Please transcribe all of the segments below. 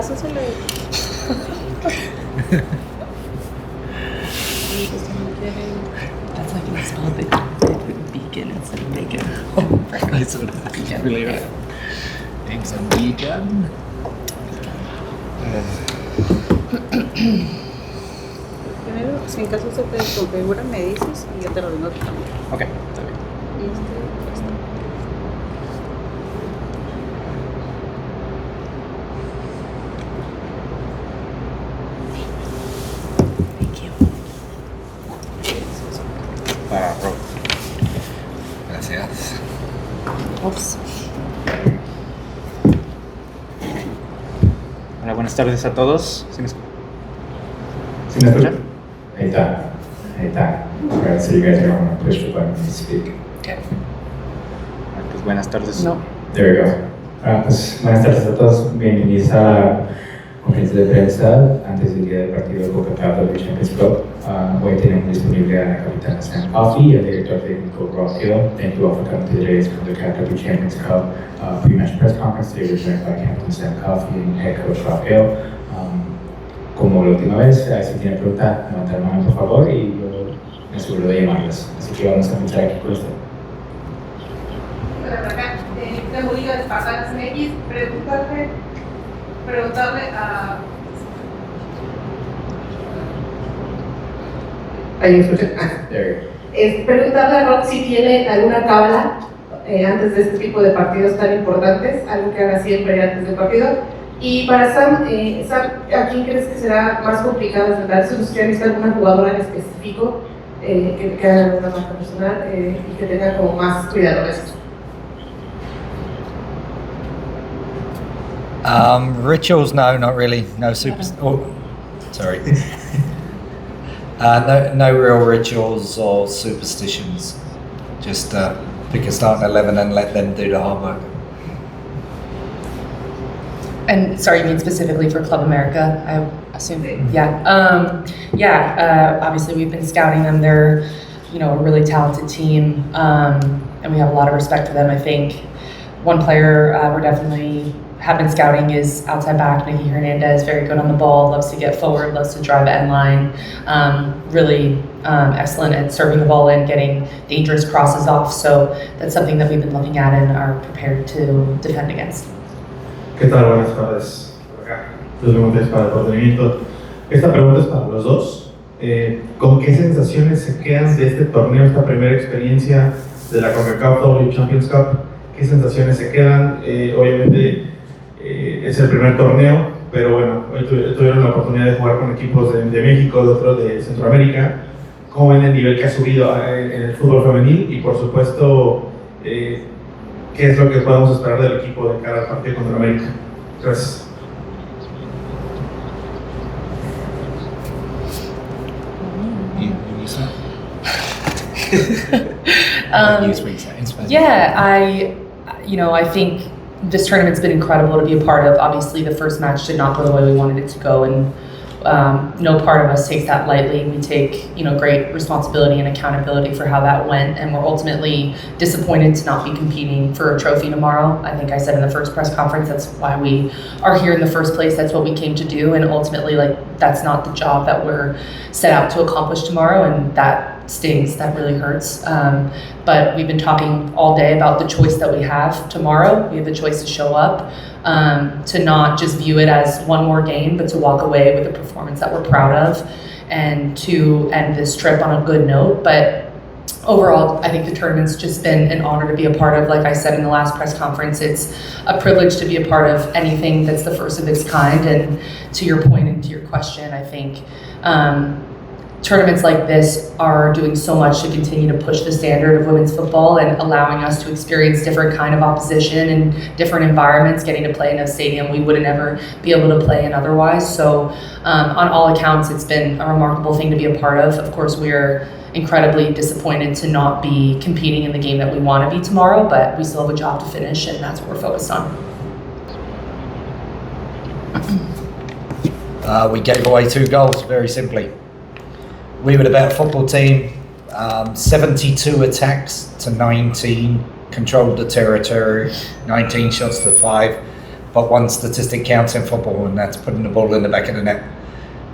Eso se le... That's like when I smell a bit beacon instead of bacon. I saw that. Yeah, really right. Eggs and bacon. Primero, si en caso se te configura, me dices y yo te lo vengo también. Ok, está bien. Y este. Thank you. Para Rob. Gracias. Ups. Hola, buenas tardes a todos. ¿Sí me escuchan? Ahí está. Alright, so you guys are going to push the button to speak. Okay. Pues buenas tardes. No. There we go. Pues buenas tardes a todos. Bienvenidos a la conferencia de prensa antes del día del partido del Concacaf W Champions Cup. Hoy tenemos disponible a la capitana Sam Coffey y al director técnico ofreció. Thank you all for coming to today's Concacaf W Champions Cup pre-match press conference. Today we're joined by Captain Sam Coffey and head coach Rafael. Como la última vez, si tienen pregunta, levantar la mano por favor y yo me aseguro de llamarlas. Así que vamos a comenzar aquí con esto. Tengo liga de Espartanas MX, preguntarle a... ¿Ahí me escuchan? Preguntarle a Rob si tiene alguna cábala antes de este tipo de partidos tan importantes, algo que haga siempre antes del partido. Y para Sam, ¿a quién crees que será más complicado enfrentarse? ¿Usted ha visto alguna jugadora en específico que haga una marca personal y que tenga como más cuidado de eso? Rituals, no, not really. No super. Oh, sorry. No real rituals or superstitions. Just pick a starting 11 and let them do the hard work. And sorry, you mean specifically for Club America, I assume? Yeah. Obviously, we've been scouting them. They're, a really talented team, and we have a lot of respect for them. I think one player we're definitely have been scouting is outside back, Nikki Hernandez. Very good on the ball, loves to get forward, loves to drive end line. Really excellent at serving the ball in, getting dangerous crosses off. So that's something that we've been looking at and are prepared to defend against. ¿Qué tal? Buenas tardes. Por acá. Gracias para el oportunamiento. Esta pregunta es para los dos. ¿Con qué sensaciones se quedan de este torneo, esta primera experiencia de la Concacaf W Champions Cup? ¿Qué sensaciones se quedan? Obviamente es el primer torneo, pero bueno, hoy tuvieron la oportunidad de jugar con equipos de México, de otros de Centroamérica. ¿Cómo ven el nivel que ha subido en el fútbol femenil? Y por supuesto, ¿qué es lo que podemos esperar del equipo de cara al partido contra América? Gracias. I think this tournament's been incredible to be a part of. Obviously, the first match did not go the way we wanted it to go, and no part of us takes that lightly. We take, great responsibility and accountability for how that went, and we're ultimately disappointed to not be competing for a trophy tomorrow. I think I said in the first press conference, that's why we are here in the first place. That's what we came to do, and ultimately, that's not the job that we're set out to accomplish tomorrow, and that stings. That really hurts. But we've been talking all day about the choice that we have tomorrow. We have a choice to show up, to not just view it as one more game, but to walk away with a performance that we're proud of and to end this trip on a good note. But overall, I think the tournament's just been an honor to be a part of. Like I said in the last press conference, it's a privilege to be a part of anything that's the first of its kind. And to your point and to your question, I think tournaments like this are doing so much to continue to push the standard of women's football and allowing us to experience different kind of opposition and different environments, getting to play in a stadium we wouldn't ever be able to play in otherwise. So on all accounts, it's been a remarkable thing to be a part of. Of course, we're incredibly disappointed to not be competing in the game that we want to be tomorrow, but we still have a job to finish, and that's what we're focused on. We gave away 2 goals, very simply. We were the better football team, 72 attacks to 19, controlled the territory, 19 shots to 5. but one statistic counts in football, and that's putting the ball in the back of the net.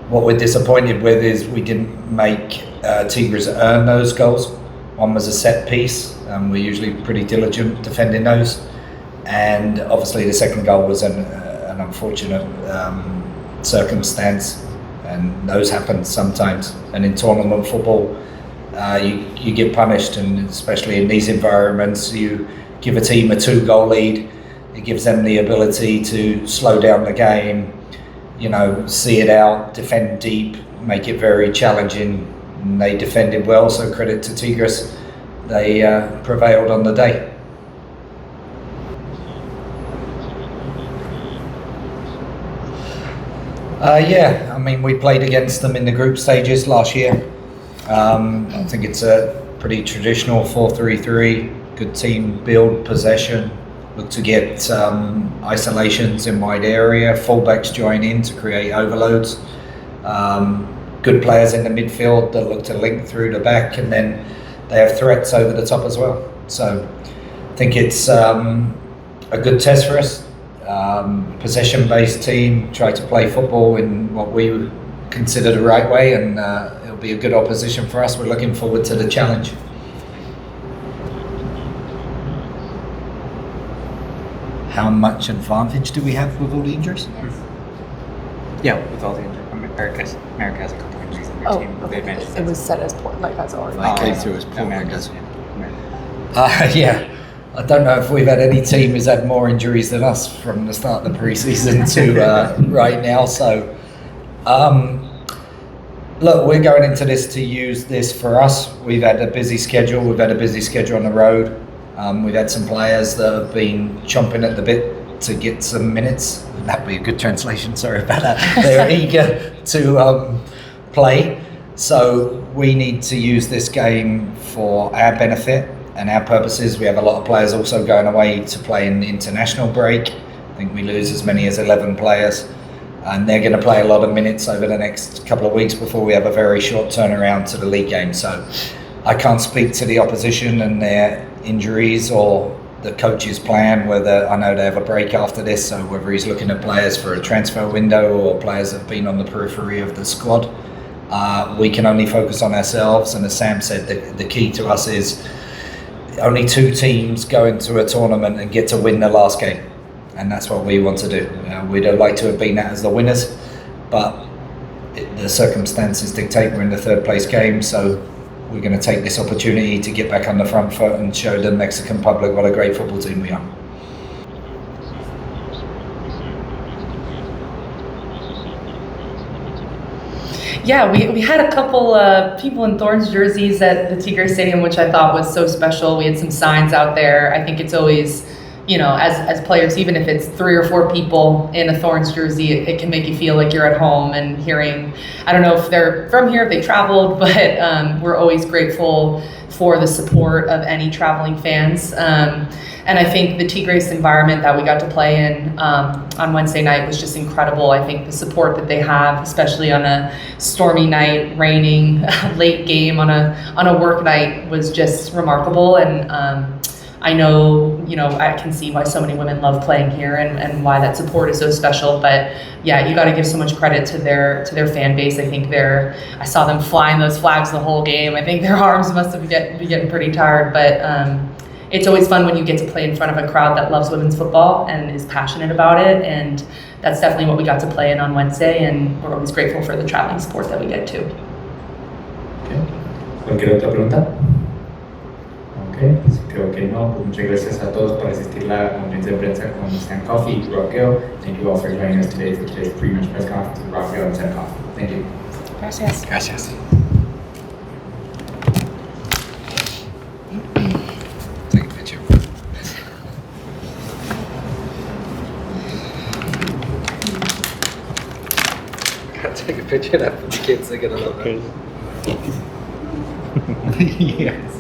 What we're disappointed with is we didn't make Tigres earn those goals. One was a set piece. We're usually pretty diligent defending those. And obviously the second goal was an unfortunate circumstance, and those happen sometimes. And in tournament football, you get punished, and especially in these environments, you give a team a 2-goal lead. It gives them the ability to slow down the game, see it out, defend deep, make it very challenging. And they defended well, so credit to Tigres. They prevailed on the day. Yeah, I mean, we played against them in the group stages last year. I think it's a pretty traditional 4-3-3, good team build, possession, look to get isolations in wide area, fullbacks join in to create overloads. Good players in the midfield that look to link through the back, and then they have threats over the top as well. So I think it's a good test for us. Possession-based team, try to play football in what we consider the right way, and it'll be a good opposition for us. We're looking forward to the challenge. How much advantage do we have with all the injuries? Yeah, with all the injuries. America has a couple injuries in their team. Okay. The advantage It was set as Portland, like as already. came through as Portland does. Yeah. I don't know if we've had any team who's had more injuries than us from the start of the pre-season to right now. So, look, we're going into this to use this for us. We've had a busy schedule. We've had a busy schedule on the road. We've had some players that have been chomping at the bit to get some minutes. That'd be a good translation. Sorry about that. They're eager to play. So we need to use this game for our benefit and our purposes. We have a lot of players also going away to play in the international break. I think we lose as many as 11 players, and they're going to play a lot of minutes over the next couple of weeks before we have a very short turnaround to the league game. So I can't speak to the opposition and their injuries or the coach's plan, whether I know they have a break after this, so whether he's looking at players for a transfer window or players that have been on the periphery of the squad. We can only focus on ourselves, and as Sam said, the key to us is only 2 teams go into a tournament and get to win the last game, and that's what we want to do. We'd like to have been that as the winners, but the circumstances dictate we're in the 3rd place game, so we're going to take this opportunity to get back on the front foot and show the Mexican public what a great football team we are. Yeah, we had a couple people in Thorns jerseys at the Tigres Stadium, which I thought was so special. We had some signs out there. I think it's always, as players, even if it's 3 or 4 people in a Thorns jersey, it can make you feel like you're at home. And hearing, I don't know if they're from here, if they traveled, but we're always grateful for the support of any traveling fans. And I think the Tigres environment that we got to play in on Wednesday night was just incredible. I think the support that they have, especially on a stormy night, raining, late game on a work night, was just remarkable. And I know, I can see why so many women love playing here and why that support is so special. But yeah, you got to give so much credit to their fan base. I think I saw them flying those flags the whole game. I think their arms must have been getting pretty tired, but it's always fun when you get to play in front of a crowd that loves women's football and is passionate about it, and that's definitely what we got to play in on Wednesday, and we're always grateful for the traveling support that we get too. Okay. ¿Cualquier otra pregunta? Ok, pues creo que no. Pues muchas gracias a todos por asistir a la conferencia de prensa con Sam Coffey y Rockeo. Thank you all for joining us today for today's pre-match press conference with Rockeo and Sam Coffey. Thank you. Gracias. Gracias. Take a picture. Take a picture of that for the kids. They're going to love that. Yes.